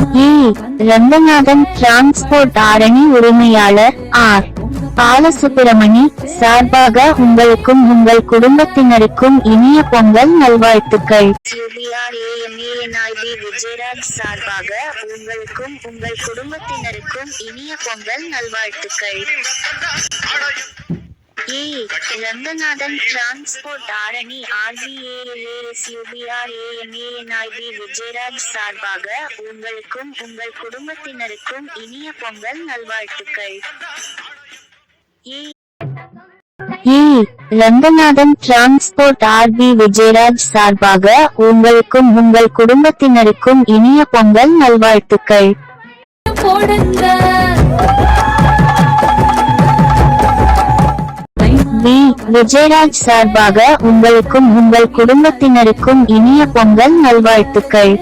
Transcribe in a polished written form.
இ. Ranganathan transport Arani உரிமையாளர் R. Balasubramani சார்பாக உங்களுக்கும் உங்கள் குடும்பத்தினருக்கும் இனிய பொங்கல் நல்வாழ்த்துக்கள். விஜயராஜ் சார்பாக உங்களுக்கும் உங்கள் குடும்பத்தினருக்கும் இனிய பொங்கல் நல்வாழ்த்துக்கள். இ. ரங்கநாதன் டிரான்ஸ்போர்ட் ஆரணி RVALASUBRAMANIB விஜயராஜ் சார்பாக உங்களுக்கும் உங்கள் குடும்பத்தினருக்கும் இனிய பொங்கல் நல்வாழ்த்துக்கள். இ. ரங்கநாதன் டிரான்ஸ்போர்ட் RB விஜயராஜ் சார்பாக உங்களுக்கும் உங்கள் குடும்பத்தினருக்கும் இனிய பொங்கல் நல்வாழ்த்துக்கள். வி. விஜயராஜ் சார்பாக உங்களுக்கும் உங்கள் குடும்பத்தினருக்கும் இனிய பொங்கல் நல்வாழ்த்துக்கள்.